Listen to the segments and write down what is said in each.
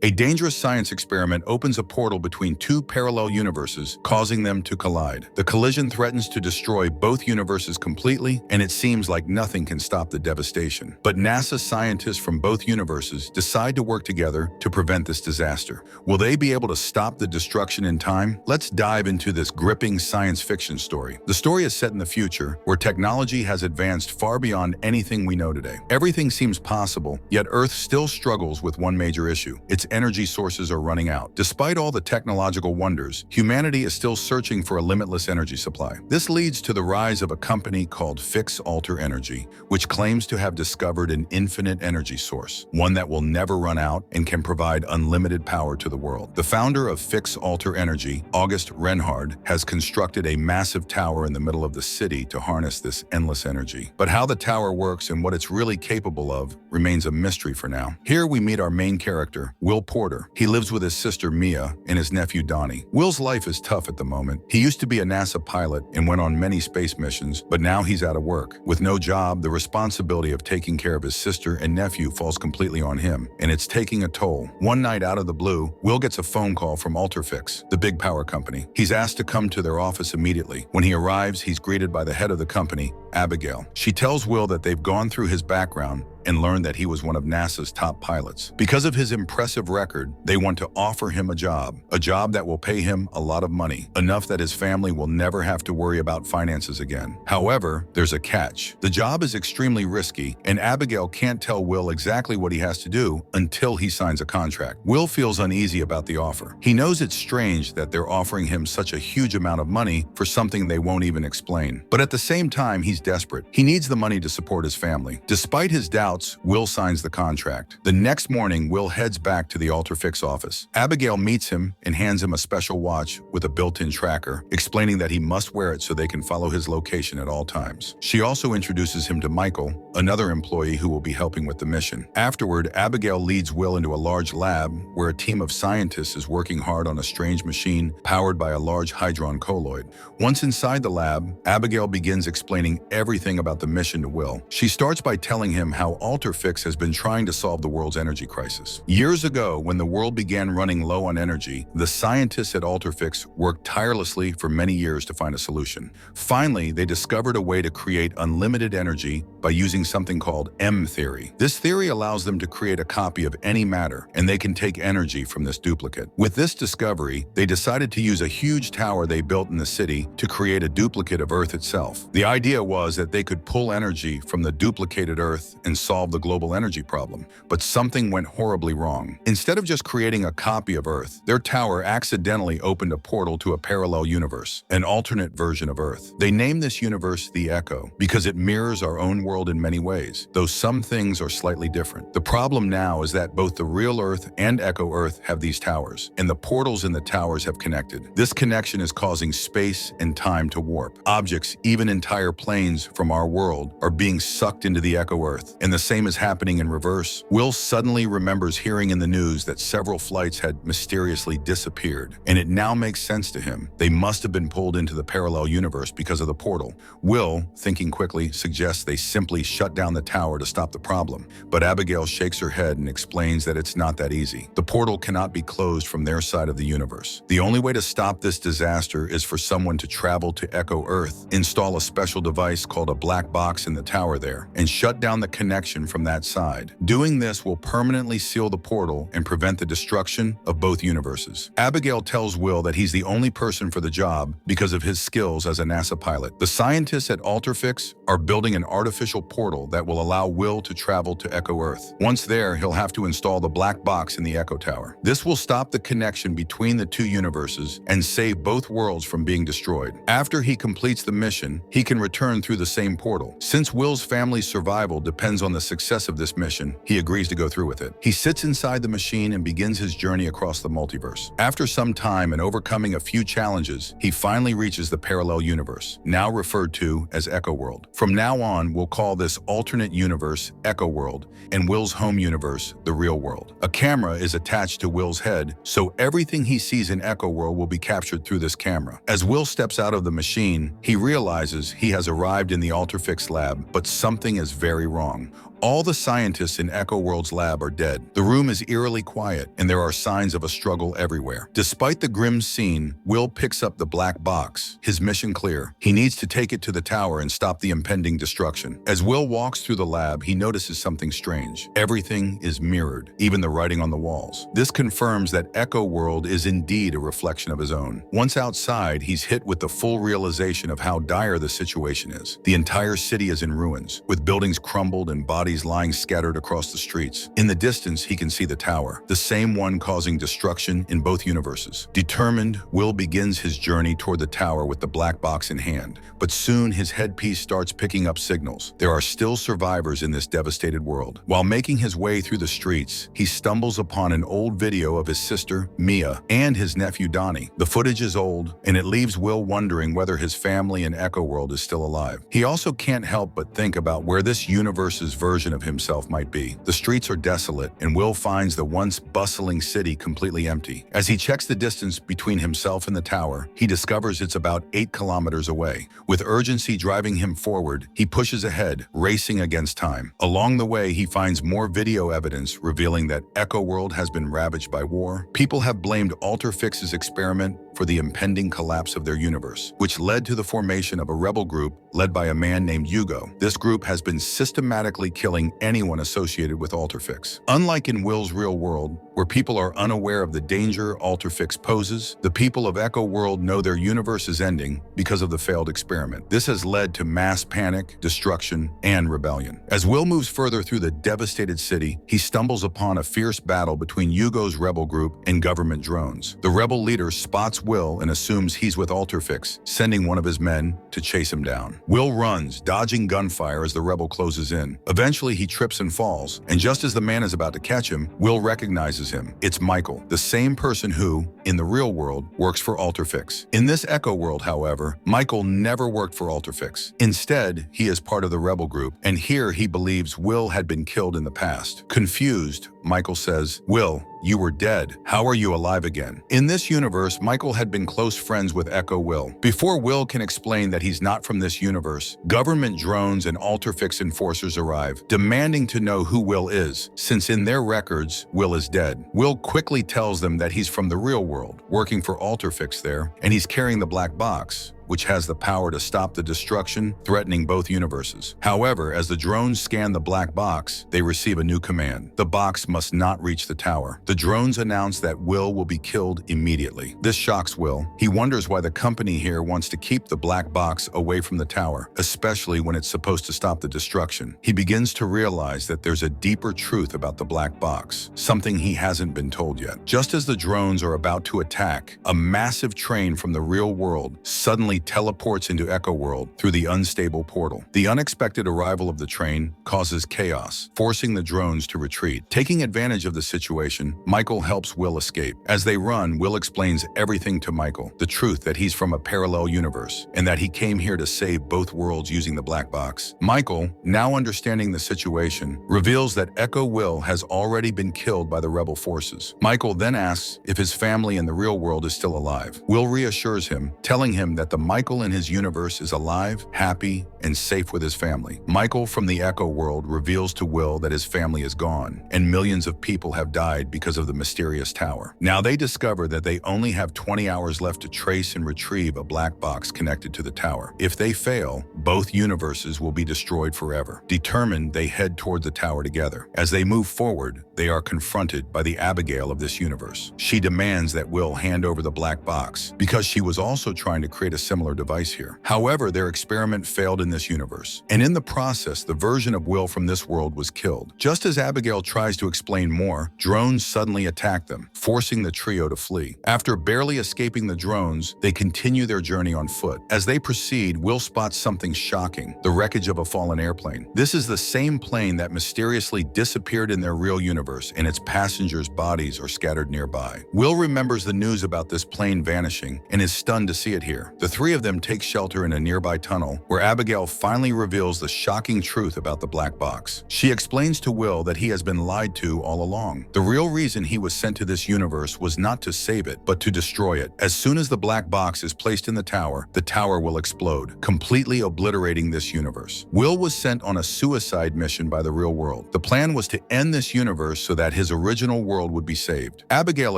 A dangerous science experiment opens a portal between two parallel universes, causing them to collide. The collision threatens to destroy both universes completely, and it seems like nothing can stop the devastation. But NASA scientists from both universes decide to work together to prevent this disaster. Will they be able to stop the destruction in time? Let's dive into this gripping science fiction story. The story is set in the future, where technology has advanced far beyond anything we know today. Everything seems possible, yet Earth still struggles with one major issue. Its energy sources are running out. Despite all the technological wonders, humanity is still searching for a limitless energy supply. This leads to the rise of a company called Fix Alter Energy, which claims to have discovered an infinite energy source, one that will never run out and can provide unlimited power to the world. The founder of Fix Alter Energy, August Reinhard, has constructed a massive tower in the middle of the city to harness this endless energy. But how the tower works and what it's really capable of remains a mystery for now. Here we meet our main character, Will Porter. He lives with his sister Mia and his nephew Donnie. Will's life is tough at the moment. He used to be a NASA pilot and went on many space missions, but now he's out of work. With no job, the responsibility of taking care of his sister and nephew falls completely on him, and it's taking a toll. One night out of the blue, Will gets a phone call from Alterfix, the big power company. He's asked to come to their office immediately. When he arrives, he's greeted by the head of the company, Abigail. She tells Will that they've gone through his background and learned that he was one of NASA's top pilots. Because of his impressive record, they want to offer him a job that will pay him a lot of money, enough that his family will never have to worry about finances again. However, there's a catch. The job is extremely risky, and Abigail can't tell Will exactly what he has to do until he signs a contract. Will feels uneasy about the offer. He knows it's strange that they're offering him such a huge amount of money for something they won't even explain. But at the same time, he's desperate. He needs the money to support his family. Despite his doubts, Will signs the contract. The next morning, Will heads back to the Alterfix office. Abigail meets him and hands him a special watch with a built-in tracker, explaining that he must wear it so they can follow his location at all times. She also introduces him to Michael, another employee who will be helping with the mission. Afterward, Abigail leads Will into a large lab where a team of scientists is working hard on a strange machine powered by a large hadron colloid. Once inside the lab, Abigail begins explaining everything about the mission to Will. She starts by telling him how Alterfix has been trying to solve the world's energy crisis. Years ago, when the world began running low on energy, the scientists at Alterfix worked tirelessly for many years to find a solution. Finally, they discovered a way to create unlimited energy by using something called M-theory. This theory allows them to create a copy of any matter, and they can take energy from this duplicate. With this discovery, they decided to use a huge tower they built in the city to create a duplicate of Earth itself. The idea was that they could pull energy from the duplicated Earth and solve the global energy problem. But something went horribly wrong. Instead of just creating a copy of Earth, their tower accidentally opened a portal to a parallel universe, an alternate version of Earth. They named this universe the Echo because it mirrors our own world in many ways, though some things are slightly different. The problem now is that both the real Earth and Echo Earth have these towers, and the portals in the towers have connected. This connection is causing space and time to warp. Objects, even entire planes from our world, are being sucked into the Echo Earth, and the same is happening in reverse. Will suddenly remembers hearing in the news that several flights had mysteriously disappeared, and it now makes sense to him. They must have been pulled into the parallel universe because of the portal. Will, thinking quickly, suggests they simply shut down the tower to stop the problem, but Abigail shakes her head and explains that it's not that easy. The portal cannot be closed from their side of the universe. The only way to stop this disaster is for someone to travel to Echo Earth, install a special device called a black box in the tower there, and shut down the connection from that side. Doing this will permanently seal the portal and prevent the destruction of both universes. Abigail tells Will that he's the only person for the job because of his skills as a NASA pilot. The scientists at Alterfix are building an artificial portal that will allow Will to travel to Echo Earth. Once there, he'll have to install the black box in the Echo Tower. This will stop the connection between the two universes and save both worlds from being destroyed. After he completes the mission, he can return through the same portal. Since Will's family's survival depends on the success of this mission, he agrees to go through with it. He sits inside the machine and begins his journey across the multiverse. After some time and overcoming a few challenges, he finally reaches the parallel universe, now referred to as Echo World. From now on, we'll call this alternate universe Echo World, and Will's home universe the real world. A camera is attached to Will's head, so everything he sees in Echo World will be captured through this camera. As Will steps out of the machine, he realizes he has arrived in the Alterfix lab, but something is very wrong. All the scientists in Echo World's lab are dead. The room is eerily quiet, and there are signs of a struggle everywhere. Despite the grim scene, Will picks up the black box, his mission clear. He needs to take it to the tower and stop the impending destruction. As Will walks through the lab, he notices something strange. Everything is mirrored, even the writing on the walls. This confirms that Echo World is indeed a reflection of his own. Once outside, he's hit with the full realization of how dire the situation is. The entire city is in ruins, with buildings crumbled and bodies lying scattered across the streets. In the distance, he can see the tower, the same one causing destruction in both universes. Determined, Will begins his journey toward the tower with the black box in hand. But soon, his headpiece starts picking up signals. There are still survivors in this devastated world. While making his way through the streets, he stumbles upon an old video of his sister, Mia, and his nephew, Donnie. The footage is old, and it leaves Will wondering whether his family in Echo World is still alive. He also can't help but think about where this universe's version of himself might be. The streets are desolate, and Will finds the once bustling city completely empty. As he checks the distance between himself and the tower, he discovers it's about 8 kilometers away. With urgency driving him forward, he pushes ahead, racing against time. Along the way, he finds more video evidence revealing that Echo World has been ravaged by war. People have blamed Alterfix's experiment for the impending collapse of their universe, which led to the formation of a rebel group led by a man named Hugo. This group has been systematically killing anyone associated with Alterfix. Unlike in Will's real world, where people are unaware of the danger Alterfix poses, the people of Echo World know their universe is ending because of the failed experiment. This has led to mass panic, destruction, and rebellion. As Will moves further through the devastated city, he stumbles upon a fierce battle between Hugo's rebel group and government drones. The rebel leader spots Will and assumes he's with Alterfix, sending one of his men to chase him down. Will runs, dodging gunfire as the rebel closes in. Eventually, he trips and falls, and just as the man is about to catch him, Will recognizes him. It's Michael, the same person who, in the real world, works for Alterfix. In this Echo World, however, Michael never worked for Alterfix. Instead, he is part of the rebel group, and here he believes Will had been killed in the past. Confused, Michael says, "Will, you were dead. How are you alive again?" In this universe, Michael had been close friends with Echo Will. Before Will can explain that he's not from this universe, government drones and Alterfix enforcers arrive, demanding to know who Will is, since in their records, Will is dead. Will quickly tells them that he's from the real world, working for Alterfix there, and he's carrying the black box, which has the power to stop the destruction threatening both universes. However, as the drones scan the black box, they receive a new command. The box must not reach the tower. The drones announce that Will be killed immediately. This shocks Will. He wonders why the company here wants to keep the black box away from the tower, especially when it's supposed to stop the destruction. He begins to realize that there's a deeper truth about the black box, something he hasn't been told yet. Just as the drones are about to attack, a massive train from the real world suddenly teleports into Echo World through the unstable portal. The unexpected arrival of the train causes chaos, forcing the drones to retreat. Taking advantage of the situation, Michael helps Will escape. As they run, Will explains everything to Michael, the truth that he's from a parallel universe, and that he came here to save both worlds using the black box. Michael, now understanding the situation, reveals that Echo Will has already been killed by the rebel forces. Michael then asks if his family in the real world is still alive. Will reassures him, telling him that the Michael in his universe is alive, happy, and safe with his family. Michael from the Echo World reveals to Will that his family is gone, and millions of people have died because of the mysterious tower. Now they discover that they only have 20 hours left to trace and retrieve a black box connected to the tower. If they fail, both universes will be destroyed forever. Determined, they head toward the tower together. As they move forward, they are confronted by the Abigail of this universe. She demands that Will hand over the black box, because she was also trying to create a similar device here. However, their experiment failed in this universe, and in the process, the version of Will from this world was killed. Just as Abigail tries to explain more, drones suddenly attack them, forcing the trio to flee. After barely escaping the drones, they continue their journey on foot. As they proceed, Will spots something shocking, the wreckage of a fallen airplane. This is the same plane that mysteriously disappeared in their real universe, and its passengers' bodies are scattered nearby. Will remembers the news about this plane vanishing and is stunned to see it here. The three three of them take shelter in a nearby tunnel, where Abigail finally reveals the shocking truth about the black box. She explains to Will that he has been lied to all along. The real reason he was sent to this universe was not to save it, but to destroy it. As soon as the black box is placed in the tower will explode, completely obliterating this universe. Will was sent on a suicide mission by the real world. The plan was to end this universe so that his original world would be saved. Abigail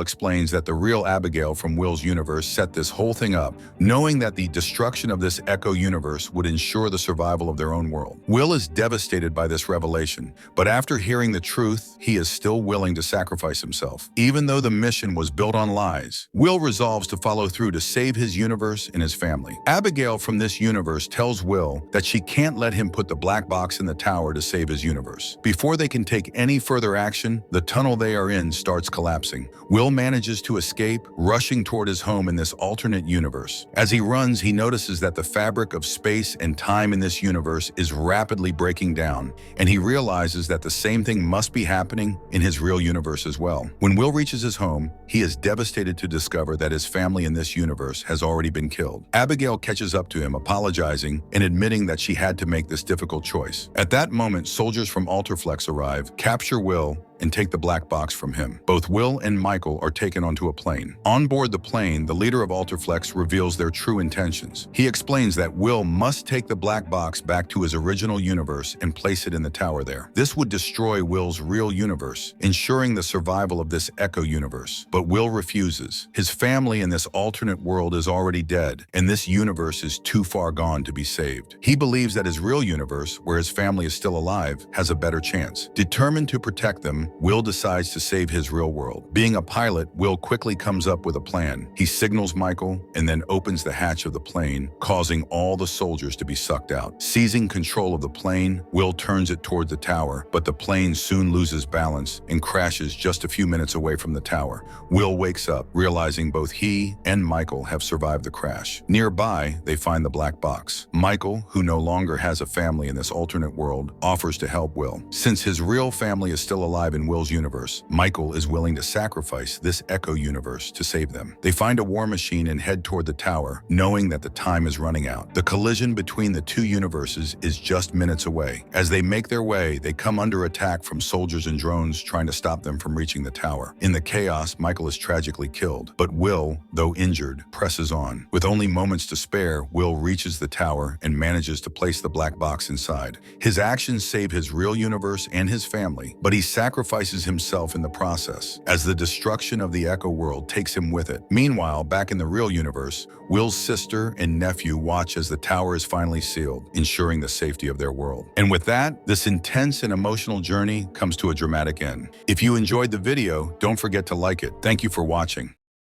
explains that the real Abigail from Will's universe set this whole thing up, knowing that the destruction of this echo universe would ensure the survival of their own world. Will is devastated by this revelation, but after hearing the truth, he is still willing to sacrifice himself. Even though the mission was built on lies, Will resolves to follow through to save his universe and his family. Abigail from this universe tells Will that she can't let him put the black box in the tower to save his universe. Before they can take any further action, the tunnel they are in starts collapsing. Will manages to escape, rushing toward his home in this alternate universe. As he runs, he notices that the fabric of space and time in this universe is rapidly breaking down, and he realizes that the same thing must be happening in his real universe as well. When Will reaches his home, he is devastated to discover that his family in this universe has already been killed. Abigail catches up to him, apologizing and admitting that she had to make this difficult choice. At that moment, soldiers from Alterflex arrive, capture Will, and take the black box from him. Both Will and Michael are taken onto a plane. On board the plane, the leader of Alterflex reveals their true intentions. He explains that Will must take the black box back to his original universe and place it in the tower there. This would destroy Will's real universe, ensuring the survival of this echo universe. But Will refuses. His family in this alternate world is already dead, and this universe is too far gone to be saved. He believes that his real universe, where his family is still alive, has a better chance. Determined to protect them, Will decides to save his real world. Being a pilot, Will quickly comes up with a plan. He signals Michael and then opens the hatch of the plane, causing all the soldiers to be sucked out. Seizing control of the plane, Will turns it toward the tower, but the plane soon loses balance and crashes just a few minutes away from the tower. Will wakes up, realizing both he and Michael have survived the crash. Nearby, they find the black box. Michael, who no longer has a family in this alternate world, offers to help Will. Since his real family is still alive in Will's universe, Michael is willing to sacrifice this echo universe to save them. They find a war machine and head toward the tower, knowing that the time is running out. The collision between the two universes is just minutes away. As they make their way, they come under attack from soldiers and drones trying to stop them from reaching the tower. In the chaos, Michael is tragically killed, but Will, though injured, presses on. With only moments to spare, Will reaches the tower and manages to place the black box inside. His actions save his real universe and his family, but he sacrifices himself in the process, as the destruction of the echo world takes him with it. Meanwhile, back in the real universe, Will's sister and nephew watch as the tower is finally sealed, ensuring the safety of their world. And with that, this intense and emotional journey comes to a dramatic end. If you enjoyed the video, don't forget to like it. Thank you for watching.